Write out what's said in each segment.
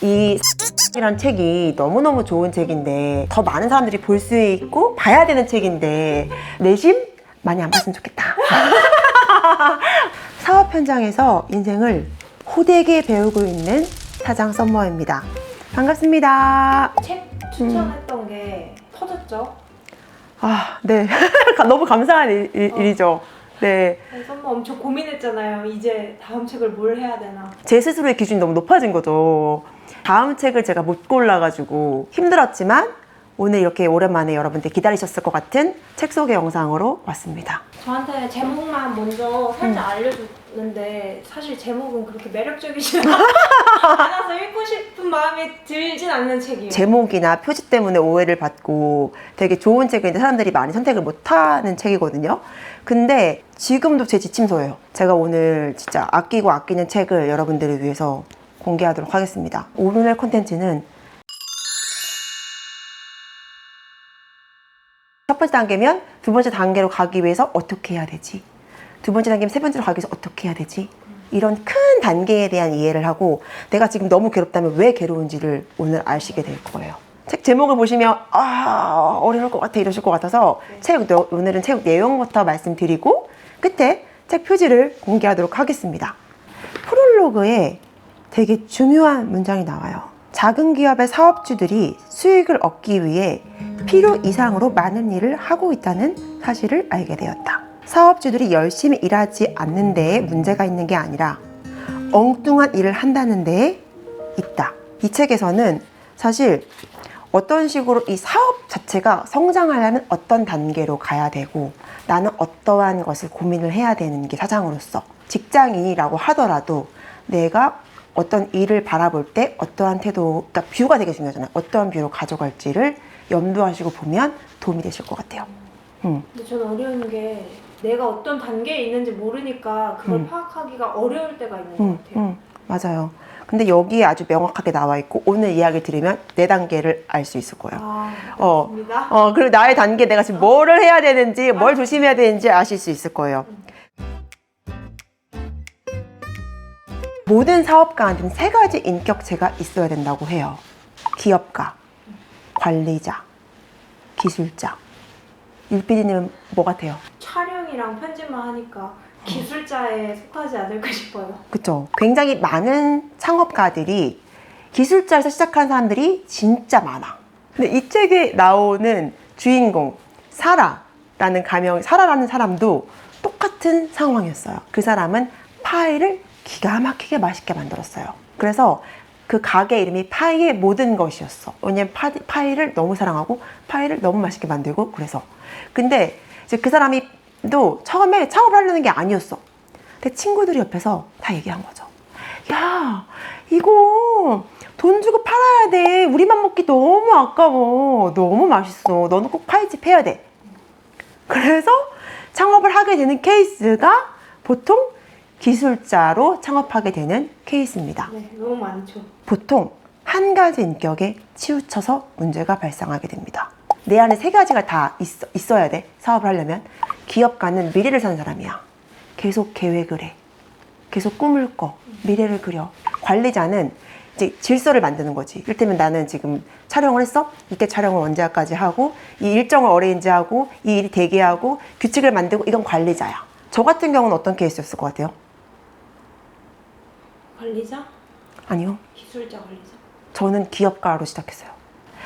이 이란 책이 너무너무 좋은 책인데 더 많은 사람들이 볼 수 있고 봐야 되는 책인데 내심 많이 안 봤으면 좋겠다. 사업 현장에서 인생을 호되게 배우고 있는 사장 썸머입니다. 반갑습니다. 책 추천했던 게 터졌죠? 아, 네. 너무 감사한 일이죠. 네. 썸머 엄청 고민했잖아요. 이제 다음 책을 뭘 해야 되나. 제 스스로의 기준이 너무 높아진 거죠. 다음 책을 제가 못 골라가지고 힘들었지만 오늘 이렇게 오랜만에 여러분들 기다리셨을 것 같은 책 소개 영상으로 왔습니다. 저한테 제목만 먼저 살짝 알려줬는데 사실 제목은 그렇게 매력적이지 않아서 읽고 싶은 마음이 들진 않는 책이에요. 제목이나 표지 때문에 오해를 받고 되게 좋은 책인데 사람들이 많이 선택을 못하는 책이거든요. 근데 지금도 제 지침서예요. 제가 오늘 진짜 아끼고 아끼는 책을 여러분들을 위해서 공개하도록 하겠습니다. 오늘 콘텐츠는 첫 번째 단계면 두 번째 단계로 가기 위해서 어떻게 해야 되지? 두 번째 단계면 세 번째로 가기 위해서 어떻게 해야 되지? 이런 큰 단계에 대한 이해를 하고 내가 지금 너무 괴롭다면 왜 괴로운지를 오늘 아시게 될 거예요. 책 제목을 보시면 어려울 것 같아 이러실 것 같아서 오늘은 책 내용부터 말씀드리고 끝에 책 표지를 공개하도록 하겠습니다. 프롤로그에 되게 중요한 문장이 나와요. 작은 기업의 사업주들이 수익을 얻기 위해 필요 이상으로 많은 일을 하고 있다는 사실을 알게 되었다. 사업주들이 열심히 일하지 않는 데에 문제가 있는 게 아니라 엉뚱한 일을 한다는 데에 있다. 이 책에서는 사실 어떤 식으로 이 사업 자체가 성장하려면 어떤 단계로 가야 되고 나는 어떠한 것을 고민을 해야 되는 게 사장으로서 직장인이라고 하더라도 내가 어떤 일을 바라볼 때 어떠한 태도, 그러니까 뷰가 되게 중요하잖아요. 어떠한 뷰로 가져갈지를 염두하시고 보면 도움이 되실 것 같아요. 근데 저는 어려운 게 내가 어떤 단계에 있는지 모르니까 그걸 파악하기가 어려울 때가 있는 것 같아요. 맞아요. 근데 여기에 아주 명확하게 나와 있고 오늘 이야기 들으면 내 단계를 알 수 있을 거예요. 맞습니다. 그리고 나의 단계 내가 지금 뭐를 해야 되는지 뭘 조심해야 되는지 아실 수 있을 거예요. 모든 사업가한테는 세 가지 인격체가 있어야 된다고 해요. 기업가, 관리자, 기술자. 율PD님은 뭐 같아요? 촬영이랑 편집만 하니까 기술자에 속하지 않을까 싶어요. 그쵸? 굉장히 많은 창업가들이 기술자에서 시작한 사람들이 진짜 많아. 근데 이 책에 나오는 주인공 사라라는 사람도 똑같은 상황이었어요. 그 사람은 파이를 기가 막히게 맛있게 만들었어요. 그래서 그 가게 이름이 파이의 모든 것이었어. 왜냐면 파이를 너무 사랑하고 파이를 너무 맛있게 만들고 그래서. 근데 이제 그 사람이 또 처음에 창업을 하려는 게 아니었어. 근데 친구들이 옆에서 다 얘기한 거죠. 야, 이거 돈 주고 팔아야 돼. 우리만 먹기 너무 아까워. 너무 맛있어. 너는 꼭 파이집 해야 돼. 그래서 창업을 하게 되는 케이스가 보통 기술자로 창업하게 되는 케이스입니다. 네, 너무 많죠. 보통 한 가지 인격에 치우쳐서 문제가 발생하게 됩니다. 내 안에 세 가지가 다 있어야 돼. 사업을 하려면. 기업가는 미래를 사는 사람이야. 계속 계획을 해. 계속 꿈을 꿔. 미래를 그려. 관리자는 이제 질서를 만드는 거지. 이를테면 나는 지금 촬영을 했어. 이때 촬영을 언제까지 하고 이 일정을 어레인지하고 이 일이 대기하고 규칙을 만들고 이건 관리자야. 저 같은 경우는 어떤 케이스였을 것 같아요? 관리자? 아니요. 기술자 관리자? 저는 기업가로 시작했어요.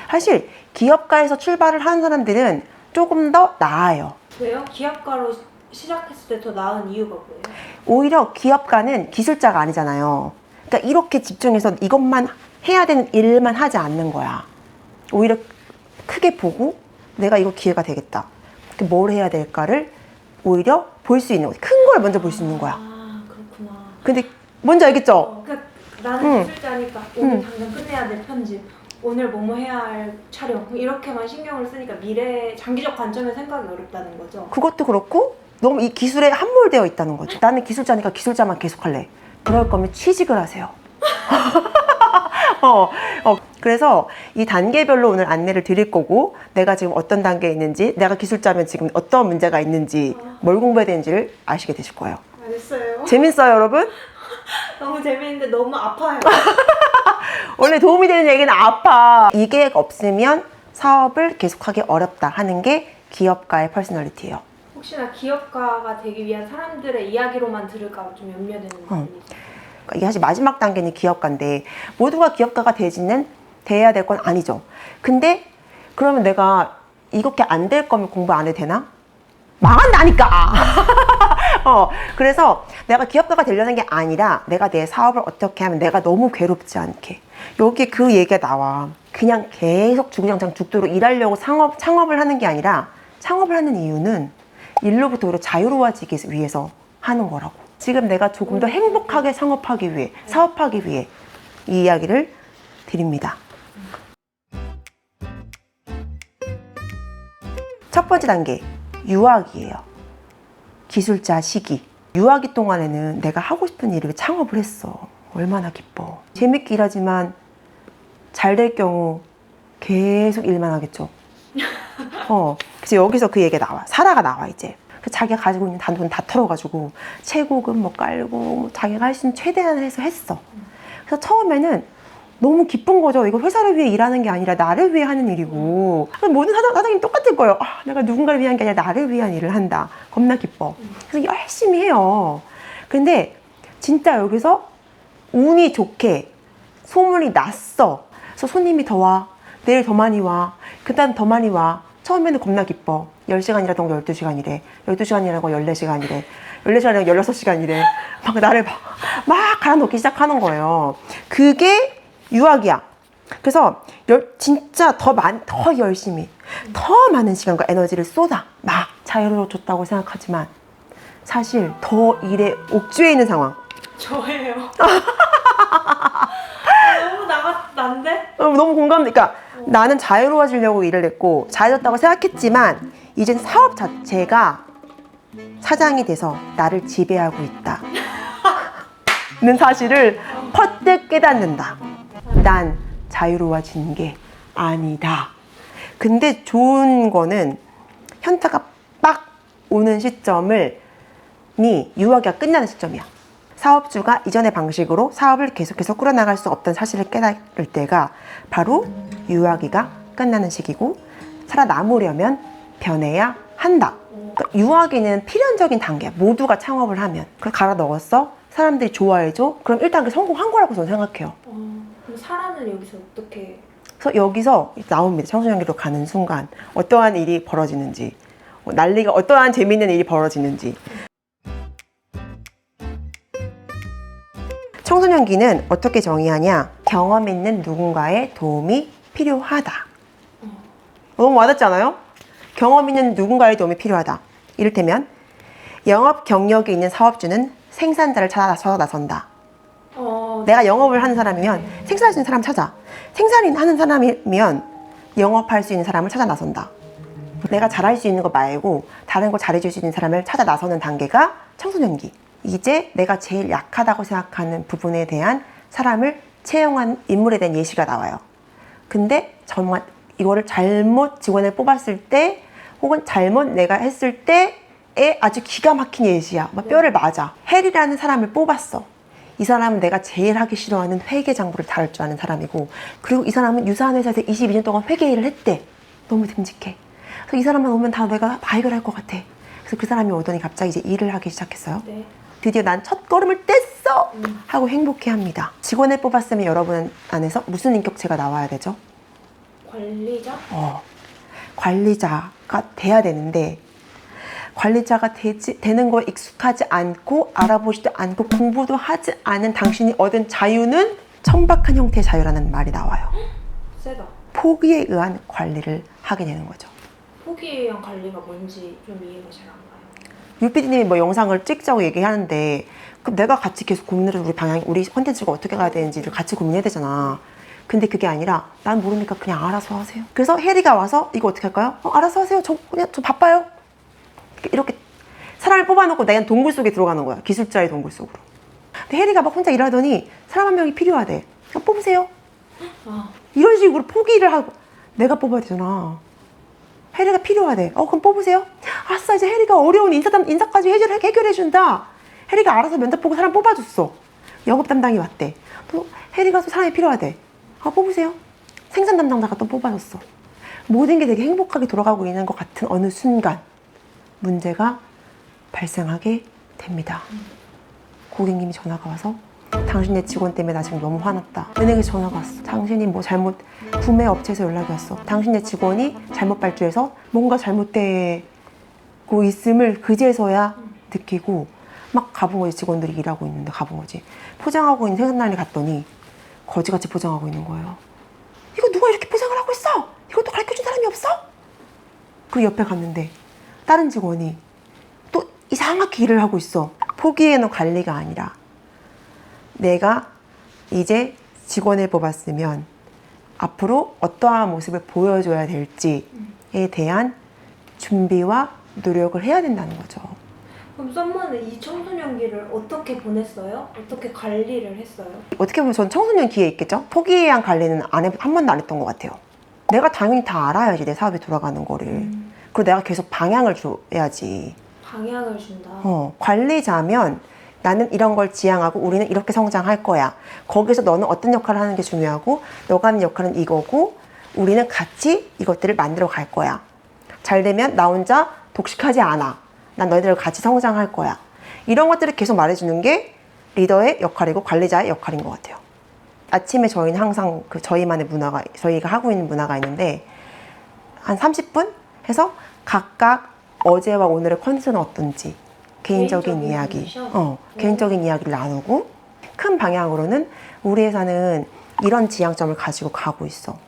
사실 기업가에서 출발을 하는 사람들은 조금 더 나아요. 왜요? 기업가로 시작했을 때 더 나은 이유가 뭐예요? 오히려 기업가는 기술자가 아니잖아요. 그러니까 이렇게 집중해서 이것만 해야 되는 일만 하지 않는 거야. 오히려 크게 보고 내가 이거 기회가 되겠다. 뭘 해야 될까를 오히려 볼 수 있는 거지. 큰 걸 먼저 볼 수 있는 거야. 아, 그렇구나. 근데 뭔지 알겠죠? 그러니까 나는 기술자니까 오늘 당장 끝내야 될 편집, 오늘 뭐뭐 해야 할 촬영 이렇게만 신경을 쓰니까 미래 장기적 관점에 생각이 어렵다는 거죠. 그것도 그렇고 너무 이 기술에 함몰되어 있다는 거죠. 나는 기술자니까 기술자만 계속할래. 그럴 거면 취직을 하세요. 그래서 이 단계별로 오늘 안내를 드릴 거고 내가 지금 어떤 단계에 있는지 내가 기술자면 지금 어떤 문제가 있는지 뭘 공부해야 되는지를 아시게 되실 거예요. 알겠어요. 재밌어요 여러분? 너무 재밌는데 너무 아파요. 원래 도움이 되는 얘기는 아파. 이 계획 없으면 사업을 계속하기 어렵다 하는 게 기업가의 퍼스널리티예요. 혹시나 기업가가 되기 위한 사람들의 이야기로만 들을까 봐 좀 염려되는 부분이 있어요. 그러니까 이게 사실 마지막 단계는 기업가인데 모두가 기업가가 돼야 될 건 아니죠. 근데 그러면 내가 이렇게 안 될 거면 공부 안 해도 되나? 망한다니까! 그래서 내가 기업가가 되려는 게 아니라 내가 내 사업을 어떻게 하면 내가 너무 괴롭지 않게. 여기 그 얘기가 나와. 그냥 계속 주구장창 죽도록 일하려고 창업을 하는 게 아니라 창업을 하는 이유는 일로부터 오히려 자유로워지기 위해서 하는 거라고. 지금 내가 조금 더 행복하게 창업하기 위해, 사업하기 위해 이 이야기를 드립니다. 첫 번째 단계, 유학이에요. 기술자 시기. 유학기 동안에는 내가 하고 싶은 일을 창업을 했어. 얼마나 기뻐. 재밌게 일하지만 잘 될 경우 계속 일만 하겠죠. 그래서 여기서 그 얘기가 나와. 사라가 나와 이제. 자기가 가지고 있는 돈 다 털어가지고 최고급 뭐 깔고 자기가 할 수 있는 최대한 해서 했어. 그래서 처음에는 너무 기쁜 거죠. 이거 회사를 위해 일하는 게 아니라 나를 위해 하는 일이고. 모든 사장님 똑같을 거예요. 내가 누군가를 위한 게 아니라 나를 위한 일을 한다. 겁나 기뻐. 그래서 열심히 해요. 근데 진짜 여기서 운이 좋게 소문이 났어. 그래서 손님이 더 와. 내일 더 많이 와. 그다음 더 많이 와. 처음에는 겁나 기뻐. 10시간 일하던 거 12시간이래. 12시간 일하고 14시간이래. 14시간이라고 16시간이래. 막 나를 막 갈아놓기 시작하는 거예요. 그게 유학이야. 그래서 진짜 더 열심히, 더 많은 시간과 에너지를 쏟아. 막 자유로워졌다고 생각하지만 사실 더 일에 옥죄에 있는 상황. 저예요. 너무 난데? 너무 공감돼. 그러니까 나는 자유로워지려고 일을 했고 자유롭다고 생각했지만 이젠 사업 자체가 사장이 돼서 나를 지배하고 있다 는 사실을 퍼뜩 깨닫는다. 난 자유로워진 게 아니다. 근데 좋은 거는 현타가 빡 오는 시점이 유학이 끝나는 시점이야. 사업주가 이전의 방식으로 사업을 계속해서 꾸려나갈 수 없다는 사실을 깨달을 때가 바로 유아기가 끝나는 시기고 살아남으려면 변해야 한다. 그러니까 유아기는 필연적인 단계야. 모두가 창업을 하면. 그걸 갈아 넣었어? 사람들이 좋아해줘? 그럼 1단계 성공한 거라고 저는 생각해요. 그럼 사라는 여기서 어떻게? 그래서 여기서 나옵니다. 청소년기로 가는 순간 어떠한 일이 벌어지는지, 어떠한 재미있는 일이 벌어지는지. 청소년기는 어떻게 정의하냐? 경험 있는 누군가의 도움이 필요하다. 너무 와닿지 않아요? 경험 있는 누군가의 도움이 필요하다. 이를테면 영업 경력이 있는 사업주는 생산자를 찾아서 나선다. 내가 영업을 하는 사람이면 생산할 수 있는 사람 찾아. 생산을 하는 사람이면 영업할 수 있는 사람을 찾아 나선다. 내가 잘할 수 있는 거 말고 다른 거 잘해줄 수 있는 사람을 찾아 나서는 단계가 청소년기. 이제 내가 제일 약하다고 생각하는 부분에 대한 사람을 채용한 인물에 대한 예시가 나와요. 근데 정말 이거를 잘못 직원을 뽑았을 때 혹은 잘못 내가 했을 때에 아주 기가 막힌 예시야. 막 뼈를 맞아. 헬이라는 사람을 뽑았어. 이 사람은 내가 제일 하기 싫어하는 회계 장부를 다룰 줄 아는 사람이고, 그리고 이 사람은 유사한 회사에서 22년 동안 회계 일을 했대. 너무 듬직해. 그래서 이 사람만 오면 다 내가 다 해결할 것 같아. 그래서 그 사람이 오더니 갑자기 이제 일을 하기 시작했어요. 네. 드디어 난 첫 걸음을 뗐어! 하고 행복해합니다. 직원을 뽑았으면 여러분 안에서 무슨 인격체가 나와야 되죠? 관리자? 관리자가 돼야 되는데, 관리자가 되는 거에 익숙하지 않고 알아보지도 않고 공부도 하지 않은 당신이 얻은 자유는 천박한 형태의 자유라는 말이 나와요. 세다. 포기에 의한 관리를 하게 되는 거죠. 포기에 의한 관리가 뭔지 좀 이해가 잘 안 가요. 유피디님이 뭐 영상을 찍자고 얘기하는데, 그럼 내가 같이 계속 고민을 우리 콘텐츠가 어떻게 가야 되는지를 같이 고민해야 되잖아. 근데 그게 아니라 난 모르니까 그냥 알아서 하세요. 그래서 혜리가 와서 이거 어떻게 할까요? 알아서 하세요. 저 바빠요. 이렇게 사람을 뽑아놓고 내가 동굴 속에 들어가는 거야. 기술자의 동굴 속으로. 근데 혜리가 막 혼자 일하더니 사람 한 명이 필요하대. 그냥 뽑으세요. 이런 식으로 포기를 하고 내가 뽑아야 되잖아. 혜리가 필요하대. 그럼 뽑으세요. 아싸, 이제 혜리가 어려운 인사까지 해결해준다. 혜리가 알아서 면접 보고 사람 뽑아줬어. 영업 담당이 왔대. 또 혜리가 또 사람이 필요하대. 뽑으세요. 생산 담당자가 또 뽑아줬어. 모든 게 되게 행복하게 돌아가고 있는 것 같은 어느 순간 문제가 발생하게 됩니다. 고객님이 전화가 와서 당신 내 직원 때문에 나 지금 너무 화났다. 은행에서 전화가 왔어. 당신이 뭐 잘못 구매 업체에서 연락이 왔어. 당신 내 직원이 잘못 발주해서 뭔가 잘못되고 있음을 그제서야 느끼고 막 가본 거지. 직원들이 일하고 있는데 가본 거지. 포장하고 있는 생산라인에 갔더니 거지같이 포장하고 있는 거예요. 이거 누가 이렇게 포장을 하고 있어? 이것도 가르쳐준 사람이 없어? 그 옆에 갔는데 다른 직원이 또 이상하게 일을 하고 있어. 포기해놓은 관리가 아니라 내가 이제 직원을 뽑았으면 앞으로 어떠한 모습을 보여줘야 될지에 대한 준비와 노력을 해야 된다는 거죠. 그럼 썸머는 이 청소년기를 어떻게 보냈어요? 어떻게 관리를 했어요? 어떻게 보면 전 청소년기에 있겠죠? 포기한 관리는 한 번도 안 했던 것 같아요. 내가 당연히 다 알아야지 내 사업이 돌아가는 거를. 그리고 내가 계속 방향을 줘야지. 방향을 준다. 관리자면 나는 이런 걸 지향하고 우리는 이렇게 성장할 거야. 거기서 너는 어떤 역할을 하는 게 중요하고 너가 하는 역할은 이거고 우리는 같이 이것들을 만들어 갈 거야. 잘 되면 나 혼자 독식하지 않아. 난 너희들과 같이 성장할 거야. 이런 것들을 계속 말해주는 게 리더의 역할이고 관리자의 역할인 것 같아요. 아침에 저희는 항상 저희만의 문화가, 저희가 하고 있는 문화가 있는데 한 30분 해서 각각 어제와 오늘의 컨디션은 어떤지 개인적인 이야기, 개인적인 이야기를 나누고 큰 방향으로는 우리 회사는 이런 지향점을 가지고 가고 있어.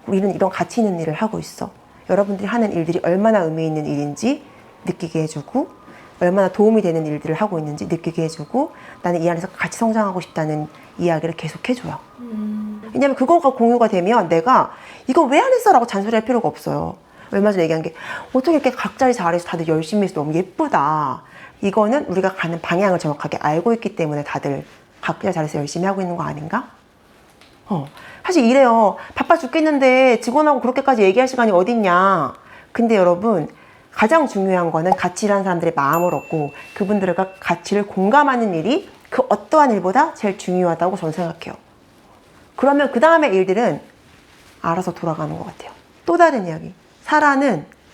우리는 이런 가치 있는 일을 하고 있어. 여러분들이 하는 일들이 얼마나 의미 있는 일인지 느끼게 해주고 얼마나 도움이 되는 일들을 하고 있는지 느끼게 해주고 나는 이 안에서 같이 성장하고 싶다는 이야기를 계속 해줘요. 왜냐면 그거가 공유가 되면 내가 이거 왜 안 했어? 라고 잔소리할 필요가 없어요. 얼마 전에 얘기한 게 어떻게 이렇게 각자리 잘해서 다들 열심히 해서 너무 예쁘다. 이거는 우리가 가는 방향을 정확하게 알고 있기 때문에 다들 각자리 잘해서 열심히 하고 있는 거 아닌가? 사실 이래요. 바빠 죽겠는데 직원하고 그렇게까지 얘기할 시간이 어딨냐. 근데 여러분 가장 중요한 거는 같이 일하는 사람들의 마음을 얻고 그분들과 가치를 공감하는 일이 그 어떠한 일보다 제일 중요하다고 저는 생각해요. 그러면 그 다음에 일들은 알아서 돌아가는 것 같아요. 또 다른 이야기.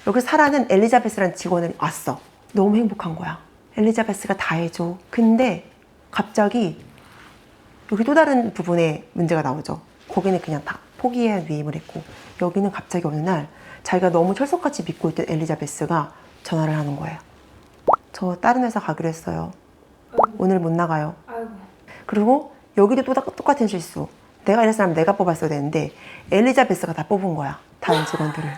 여기서 사라는 엘리자베스라는 직원을 왔어. 너무 행복한 거야. 엘리자베스가 다 해줘. 근데 갑자기 여기 또 다른 부분에 문제가 나오죠. 거기는 그냥 다 포기해 위임을 했고 여기는 갑자기 어느 날 자기가 너무 철석같이 믿고 있던 엘리자베스가 전화를 하는 거예요. 저 다른 회사 가기로 했어요. 오늘 못 나가요. 아이고. 그리고 여기도 또 똑같은 실수. 내가 이랬을 사람 내가 뽑았어야 되는데 엘리자베스가 다 뽑은 거야. 다른 직원들을.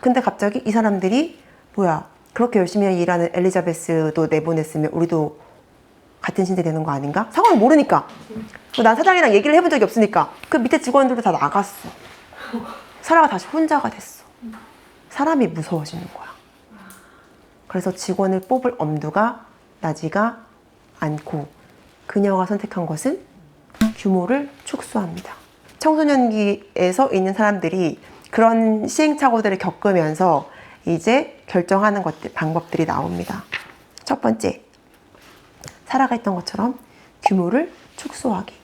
근데 갑자기 이 사람들이 뭐야 그렇게 열심히 일하는 엘리자베스도 내보냈으면 우리도 같은 신세 되는 거 아닌가? 상황을 모르니까. 난 사장이랑 얘기를 해본 적이 없으니까. 그 밑에 직원들도 다 나갔어. 사라가 다시 혼자가 됐어. 사람이 무서워지는 거야. 그래서 직원을 뽑을 엄두가 나지가 않고 그녀가 선택한 것은 규모를 축소합니다. 청소년기에서 있는 사람들이 그런 시행착오들을 겪으면서 이제 결정하는 방법들이 나옵니다. 첫 번째, 사라가 했던 것처럼 규모를 축소하기.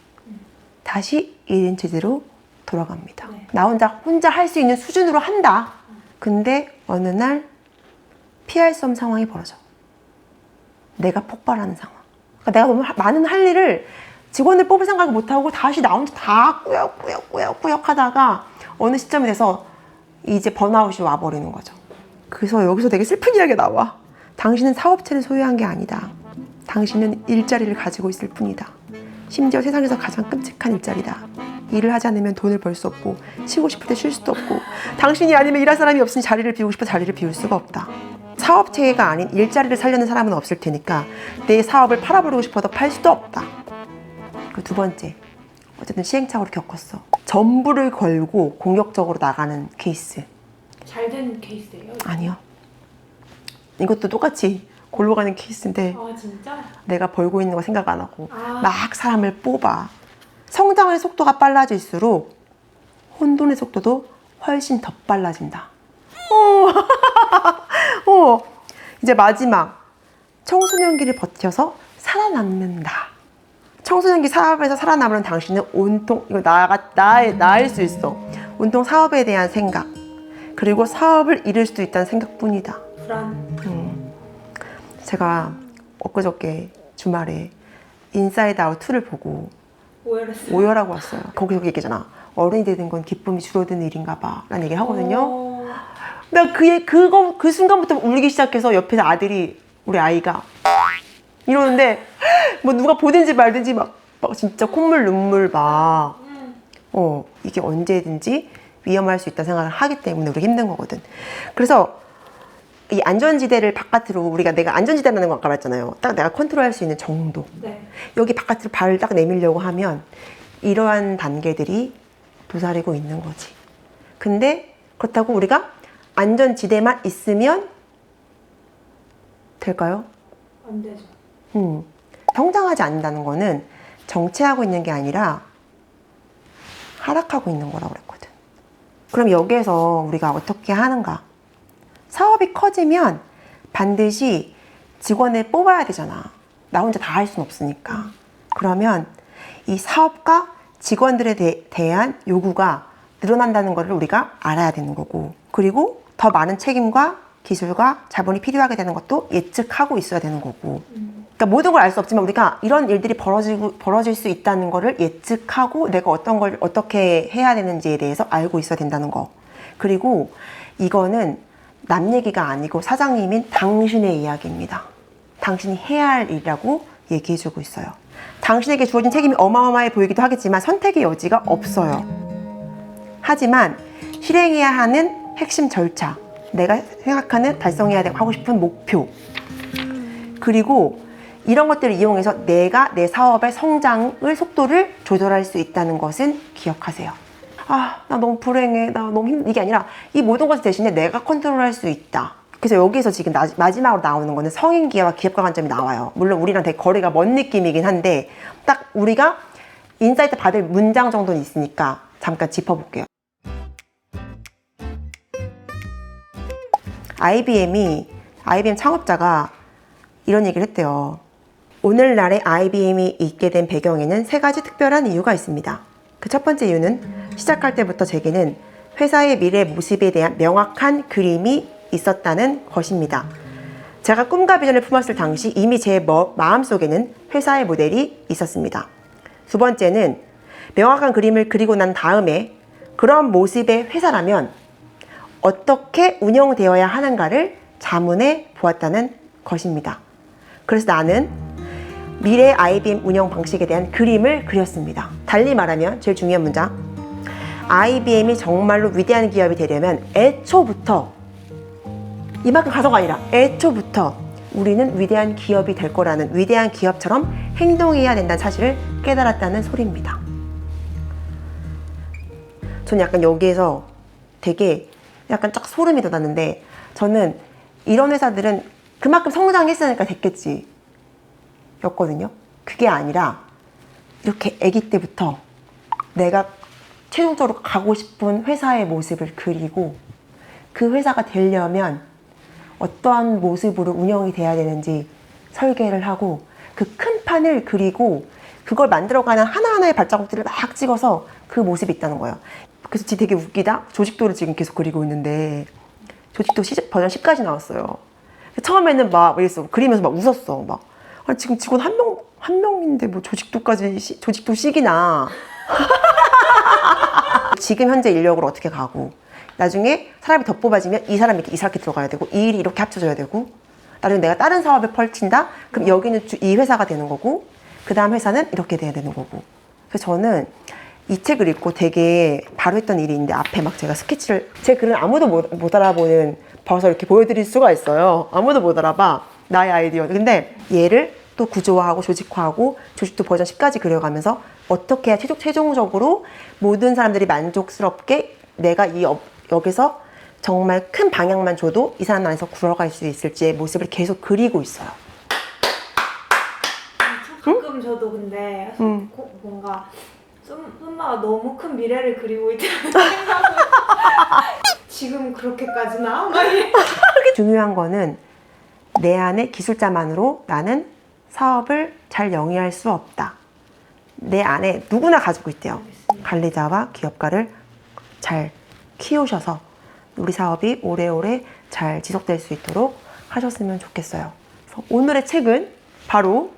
다시 1인 제대로 돌아갑니다. 네. 나 혼자 할 수 있는 수준으로 한다. 근데 어느 날 피할 수 없는 상황이 벌어져. 내가 폭발하는 상황. 그러니까 내가 너무 많은 할 일을 직원을 뽑을 생각을 못하고 다시 나 혼자 다 꾸역꾸역 하다가 어느 시점이 돼서 이제 번아웃이 와버리는 거죠. 그래서 여기서 되게 슬픈 이야기가 나와. 당신은 사업체를 소유한 게 아니다. 당신은 일자리를 가지고 있을 뿐이다. 심지어 세상에서 가장 끔찍한 일자리다. 일을 하지 않으면 돈을 벌 수 없고 쉬고 싶을 때 쉴 수도 없고 당신이 아니면 일할 사람이 없으니 자리를 비우고 싶어 자리를 비울 수가 없다. 사업체가 아닌 일자리를 살려는 사람은 없을 테니까 내 사업을 팔아버리고 싶어도 팔 수도 없다. 그 두 번째, 어쨌든 시행착오를 겪었어. 전부를 걸고 공격적으로 나가는 케이스. 잘 된 케이스예요? 아니요. 이것도 똑같이 골로 가는 케이스인데 아 진짜? 내가 벌고 있는 거 생각 안 하고 아. 막 사람을 뽑아. 성장의 속도가 빨라질수록 혼돈의 속도도 훨씬 더 빨라진다. 이제 마지막, 청소년기를 버텨서 살아남는다. 청소년기 사업에서 살아남으는 당신은 온통 이거 나일 수 있어. 온통 사업에 대한 생각, 그리고 사업을 잃을 수도 있다는 생각뿐이다. 불안. 제가 엊그저께 주말에 인사이드 아웃 2를 보고 오열했어요. 오열하고 왔어요. 거기서 얘기잖아. 어른이 되는 건 기쁨이 줄어드는 일인가 봐 라는 얘기를 하거든요. 나 그 순간부터 울기 시작해서 옆에서 아들이, 우리 아이가 이러는데 뭐 누가 보든지 말든지 막 진짜 콧물 눈물 막 이게 언제든지 위험할 수 있다는 생각을 하기 때문에 우리가 힘든 거거든. 그래서 이 안전지대를 바깥으로, 내가 안전지대라는 거 아까 말했잖아요. 딱 내가 컨트롤할 수 있는 정도. 네. 여기 바깥으로 발을 딱 내밀려고 하면 이러한 단계들이 도사리고 있는 거지. 근데 그렇다고 우리가 안전지대만 있으면 될까요? 안 되죠. 성장하지 않는다는 거는 정체하고 있는 게 아니라 하락하고 있는 거라고 그랬거든. 그럼 여기에서 우리가 어떻게 하는가? 사업이 커지면 반드시 직원을 뽑아야 되잖아. 나 혼자 다 할 수는 없으니까. 그러면 이 사업과 직원들에 대한 요구가 늘어난다는 것을 우리가 알아야 되는 거고, 그리고 더 많은 책임과 기술과 자본이 필요하게 되는 것도 예측하고 있어야 되는 거고. 그러니까 모든 걸 알 수 없지만 우리가 이런 일들이 벌어질 수 있다는 거를 예측하고 내가 어떤 걸 어떻게 해야 되는지에 대해서 알고 있어야 된다는 거. 그리고 이거는 남 얘기가 아니고 사장님인 당신의 이야기입니다. 당신이 해야 할 일이라고 얘기해주고 있어요. 당신에게 주어진 책임이 어마어마해 보이기도 하겠지만 선택의 여지가 없어요. 하지만 실행해야 하는 핵심 절차, 내가 생각하는 달성해야 하고 싶은 목표, 그리고 이런 것들을 이용해서 내가 내 사업의 성장을 속도를 조절할 수 있다는 것은 기억하세요. 아, 나 너무 불행해, 나 너무 이게 아니라 이 모든 것을 대신에 내가 컨트롤할 수 있다. 그래서 여기서 지금 마지막으로 나오는 거는 성인 기업과 기업가 관점이 나와요. 물론 우리랑 되게 거리가 먼 느낌이긴 한데 딱 우리가 인사이트 받을 문장 정도는 있으니까 잠깐 짚어볼게요. IBM 창업자가 이런 얘기를 했대요. 오늘날의 IBM이 있게 된 배경에는 3가지 특별한 이유가 있습니다. 그 첫 번째 이유는 시작할 때부터 제게는 회사의 미래 모습에 대한 명확한 그림이 있었다는 것입니다. 제가 꿈과 비전을 품었을 당시 이미 제 마음속에는 회사의 모델이 있었습니다. 두 번째는 명확한 그림을 그리고 난 다음에 그런 모습의 회사라면 어떻게 운영되어야 하는가를 자문해 보았다는 것입니다. 그래서 나는 미래 IBM 운영 방식에 대한 그림을 그렸습니다. 달리 말하면 제일 중요한 문장, IBM이 정말로 위대한 기업이 되려면 애초부터, 이만큼 가서가 아니라 애초부터 우리는 위대한 기업이 될 거라는, 위대한 기업처럼 행동해야 된다는 사실을 깨달았다는 소리입니다. 저는 약간 여기에서 되게 약간 쫙 소름이 돋았는데, 저는 이런 회사들은 그만큼 성장했으니까 됐겠지 였거든요. 그게 아니라 이렇게 아기 때부터 내가 최종적으로 가고 싶은 회사의 모습을 그리고 그 회사가 되려면 어떠한 모습으로 운영이 돼야 되는지 설계를 하고 그 큰 판을 그리고 그걸 만들어가는 하나하나의 발자국들을 막 찍어서 그 모습이 있다는 거예요. 그래서 되게 웃기다. 조직도를 지금 계속 그리고 있는데 조직도 버전 10까지 나왔어요. 처음에는 막 이랬어. 그리면서 막 웃었어. 막 아니, 지금 직원 한 명인데 뭐 조직도까지 조직도 C기나. 지금 현재 인력으로 어떻게 가고 나중에 사람이 더 뽑아지면 이 사람이 이렇게 들어가야 되고 이 일이 이렇게 합쳐져야 되고 나중에 내가 다른 사업을 펼친다? 그럼 여기는 이 회사가 되는 거고 그 다음 회사는 이렇게 돼야 되는 거고. 그래서 저는 이 책을 읽고 되게 바로 했던 일이 있는데 앞에 막 제가 스케치를, 제 글은 아무도 못 알아보는, 벌써 이렇게 보여드릴 수가 있어요. 아무도 못 알아봐. 나의 아이디어. 근데 얘를 또 구조화하고 조직화하고 조직도 버전 10까지 그려가면서 어떻게 해야 최종적으로 모든 사람들이 만족스럽게 내가 여기서 정말 큰 방향만 줘도 이 사람 안에서 굴러갈 수 있을지의 모습을 계속 그리고 있어요. 가끔 저도 근데 뭔가 썸마가 너무 큰 미래를 그리고 있다는 생각을 지금 그렇게까지나? 중요한 거는 내 안의 기술자만으로 나는 사업을 잘 영위할 수 없다. 내 안에 누구나 가지고 있대요. 관리자와 기업가를 잘 키우셔서 우리 사업이 오래오래 잘 지속될 수 있도록 하셨으면 좋겠어요. 그래서 오늘의 책은 바로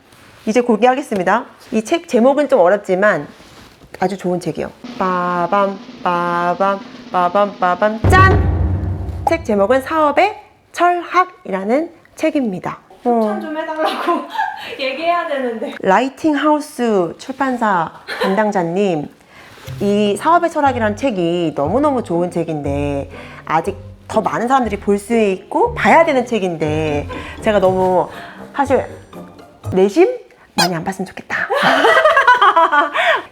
이제 공개하겠습니다. 이 책 제목은 좀 어렵지만 아주 좋은 책이요. 빠밤 빠밤 빠밤 빠밤 짠! 책 제목은 사업의 철학이라는 책입니다. 추천 좀 해달라고 얘기해야 되는데. 라이팅 하우스 출판사 담당자님, 이 사업의 철학이라는 책이 너무너무 좋은 책인데 아직 더 많은 사람들이 볼 수 있고 봐야 되는 책인데 제가 너무 사실 내심 많이 안 봤으면 좋겠다.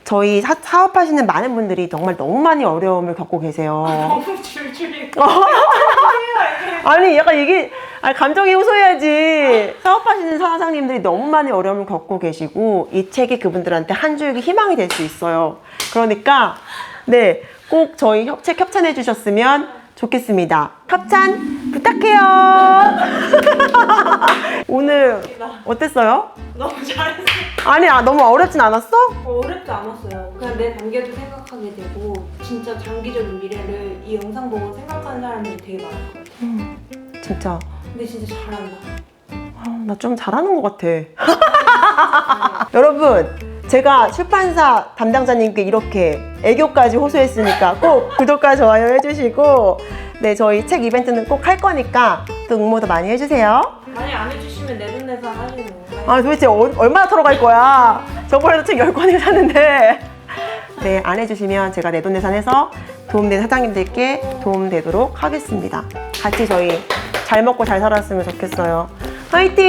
저희 사업하시는 많은 분들이 정말 너무 많이 어려움을 겪고 계세요. 너무 줄줄이. 아니 약간 이게 감정이 호소해야지. 사업하시는 사장님들이 너무 많이 어려움을 겪고 계시고 이 책이 그분들한테 한 줄기 희망이 될 수 있어요. 그러니까 네, 꼭 저희 책 협찬해 주셨으면 좋겠습니다. 협찬 부탁해요. 오늘 어땠어요? 너무 잘했어. 아니 너무 어렵진 않았어? 어렵지 않았어요. 그냥 내 단계도 생각하게 되고 진짜 장기적인 미래를 이 영상 보고 생각하는 사람들이 되게 많을 것 같아요. 진짜 근데 진짜 잘한다. 나 좀 잘하는 것 같아. 여러분, 제가 출판사 담당자님께 이렇게 애교까지 호소했으니까 꼭 구독과 좋아요 해주시고 네, 저희 책 이벤트는 꼭 할 거니까 또 응모도 많이 해주세요. 만약 안 해주시면 내돈내산 하시는 건가요? 아, 도대체 얼마나 털어갈 거야? 저번에도 책 10권을 샀는데 네, 안 해주시면 제가 내돈내산해서 도움된 사장님들께 도움되도록 하겠습니다. 같이 저희 잘 먹고 잘 살았으면 좋겠어요. 화이팅!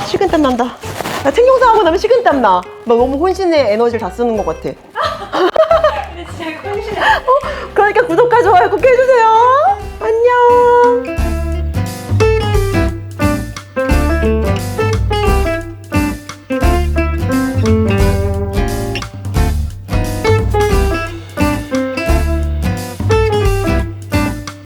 식은땀 난다. 나 책 영상하고 나면 식은땀 나. 너 너무 혼신의 에너지를 다 쓰는 것 같아. 근데 진짜 컨실해. 그러니까 구독과 좋아요 꼭 해주세요.